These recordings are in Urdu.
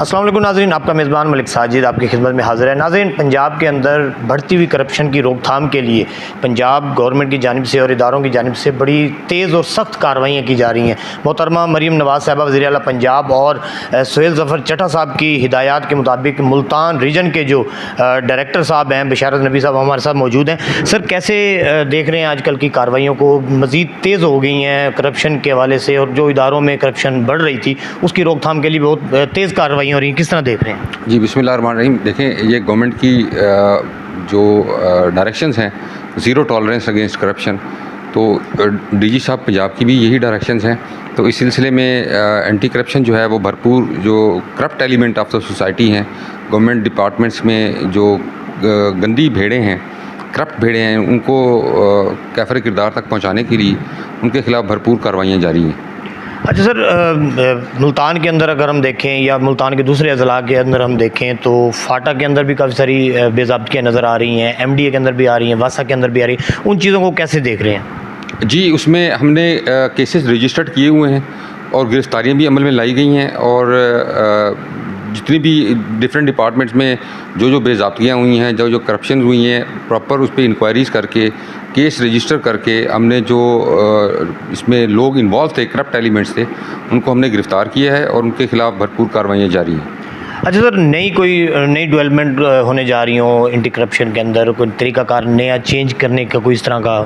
السلام علیکم ناظرین، آپ کا میزبان ملک ساجد آپ کی خدمت میں حاضر ہے۔ ناظرین، پنجاب کے اندر بڑھتی ہوئی کرپشن کی روک تھام کے لیے پنجاب گورنمنٹ کی جانب سے اور اداروں کی جانب سے بڑی تیز اور سخت کارروائیاں کی جا رہی ہیں۔ محترمہ مریم نواز صاحبہ وزیر اعلیٰ پنجاب اور سہیل ظفر چٹھا صاحب کی ہدایات کے مطابق ملتان ریجن کے جو ڈائریکٹر صاحب ہیں بشارت نبی صاحب ہمارے ساتھ موجود ہیں۔ سر، کیسے دیکھ رہے ہیں آج کل کی کارروائیوں کو؟ مزید تیز ہو گئی ہیں کرپشن کے حوالے سے، اور جو اداروں میں کرپشن بڑھ رہی تھی اس کی روک تھام کے لیے بہت تیز کارروائیاں ہو رہی ہیں، کس طرح دیکھ رہے ہیں؟ جی، بسم اللہ الرحمن الرحیم۔ دیکھیں، یہ گورنمنٹ کی جو ڈائریکشنز ہیں زیرو ٹالرنس اگینسٹ کرپشن، تو ڈی جی صاحب پنجاب کی بھی یہی ڈائریکشنز ہیں۔ تو اس سلسلے میں اینٹی کرپشن جو ہے وہ بھرپور، جو corrupt element of the society ہیں گورنمنٹ ڈپارٹمنٹس میں، جو گندی بھیڑیں ہیں، کرپٹ بھیڑیں ہیں، ان کو کیفر کردار تک پہنچانے کے لیے ان کے خلاف بھرپور کارروائیاں جاری ہیں۔ اچھا سر، ملتان کے اندر اگر ہم دیکھیں یا ملتان کے دوسرے اضلاع کے اندر ہم دیکھیں تو فاٹا کے اندر بھی کافی ساری بے ضابطگیاں نظر آ رہی ہیں، ایم ڈی اے کے اندر بھی آ رہی ہیں، واسا کے اندر بھی آ رہی ہیں، ان چیزوں کو کیسے دیکھ رہے ہیں؟ جی، اس میں ہم نے کیسز رجسٹرڈ کیے ہوئے ہیں اور گرفتاریاں بھی عمل میں لائی گئی ہیں، اور جتنی بھی ڈفرینٹ ڈپارٹمنٹس میں جو بے ضابطگیاں ہوئی ہیں، جو کرپشن ہوئی ہیں، پراپر اس پہ انکوائریز کر کے کیس رجسٹر کر کے ہم نے جو اس میں لوگ انوالو تھے، کرپٹ ایلیمنٹس تھے، ان کو ہم نے گرفتار کیا ہے اور ان کے خلاف بھرپور کارروائیاں جاری ہیں۔ اچھا سر، نئی ڈیولپمنٹ ہونے جا رہی ہوں اینٹی کرپشن کے اندر، کوئی طریقہ کار نیا چینج کرنے کا کوئی اس طرح کا؟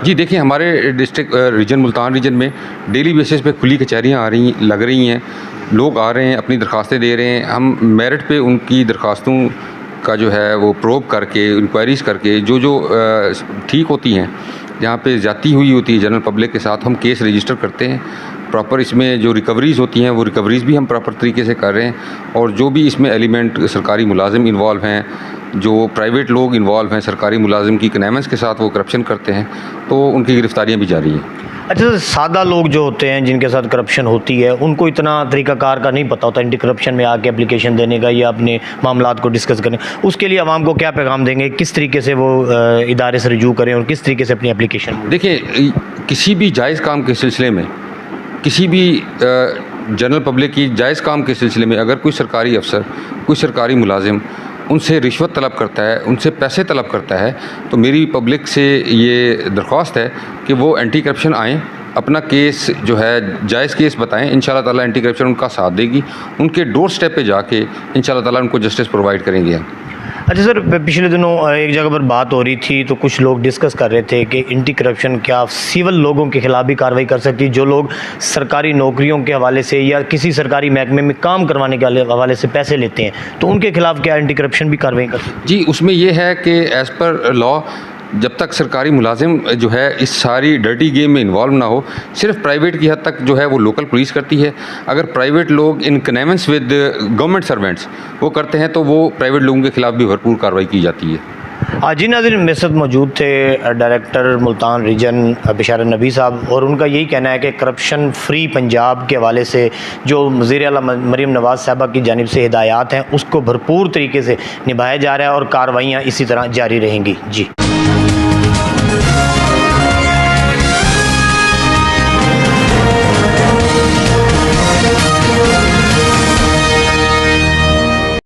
جی دیکھیں، ہمارے ڈسٹرکٹ ریجن ملتان ریجن میں ڈیلی بیسس پہ کھلی کچہریاں لگ رہی ہیں، لوگ آ رہے ہیں، اپنی درخواستیں دے رہے ہیں۔ ہم میرٹ پہ ان کی درخواستوں کا جو ہے وہ پروب کر کے، انکوائریز کر کے، جو ٹھیک ہوتی ہیں، جہاں پہ زیادتی ہوئی ہوتی ہے جنرل پبلک کے ساتھ، ہم کیس رجسٹر کرتے ہیں پراپر۔ اس میں جو ریکوریز ہوتی ہیں وہ ریکوریز بھی ہم پراپر طریقے سے کر رہے ہیں، اور جو بھی اس میں ایلیمنٹ سرکاری ملازم انوالو ہیں، جو پرائیویٹ لوگ انوالو ہیں سرکاری ملازم کی کنیمنس کے ساتھ وہ کرپشن کرتے ہیں، تو ان کی گرفتاریاں بھی جاری ہیں۔ اچھا سر، سادہ لوگ جو ہوتے ہیں جن کے ساتھ کرپشن ہوتی ہے، ان کو اتنا طریقہ کار کا نہیں پتہ ہوتا اینٹی کرپشن میں آ کے اپلیکیشن دینے کا یا اپنے معاملات کو ڈسکس کرنے، اس کے لیے عوام کو کیا پیغام دیں گے؟ کس طریقے سے وہ ادارے سے رجوع کریں اور کس طریقے سے اپنی اپلیکیشن؟ دیکھیں، کسی بھی جائز کام کے سلسلے میں، کسی بھی جنرل پبلک کی جائز کام کے سلسلے میں اگر کوئی سرکاری افسر، کوئی سرکاری ملازم ان سے رشوت طلب کرتا ہے، ان سے پیسے طلب کرتا ہے، تو میری پبلک سے یہ درخواست ہے کہ وہ اینٹی کرپشن آئیں، اپنا کیس جو ہے جائز کیس بتائیں، انشاءاللہ تعالیٰ اینٹی کرپشن ان کا ساتھ دے گی، ان کے ڈور سٹیپ پہ جا کے انشاءاللہ تعالیٰ ان کو جسٹس پرووائڈ کریں گے۔ اچھا سر، پچھلے دنوں ایک جگہ پر بات ہو رہی تھی تو کچھ لوگ ڈسکس کر رہے تھے کہ اینٹی کرپشن کیا سول لوگوں کے خلاف بھی کارروائی کر سکتی، جو لوگ سرکاری نوکریوں کے حوالے سے یا کسی سرکاری محکمے میں کام کروانے کے حوالے سے پیسے لیتے ہیں، تو ان کے خلاف کیا اینٹی کرپشن بھی کارروائی کر سکتی؟ جی، اس میں یہ ہے کہ ایز پر لا جب تک سرکاری ملازم جو ہے اس ساری ڈرٹی گیم میں انوالو نہ ہو، صرف پرائیویٹ کی حد تک جو ہے وہ لوکل پولیس کرتی ہے۔ اگر پرائیویٹ لوگ ان کنیمنس ود گورنمنٹ سرونٹس وہ کرتے ہیں تو وہ پرائیویٹ لوگوں کے خلاف بھی بھرپور کارروائی کی جاتی ہے۔ جی ناظرین، میرے ساتھ موجود تھے ڈائریکٹر ملتان ریجن بشارت نبی صاحب، اور ان کا یہی کہنا ہے کہ کرپشن فری پنجاب کے حوالے سے جو وزیر اعلیٰ مریم نواز صاحبہ کی جانب سے ہدایات ہیں اس کو بھرپور طریقے سے نبھایا جا رہا ہے اور کارروائیاں اسی طرح جاری رہیں گی۔ جی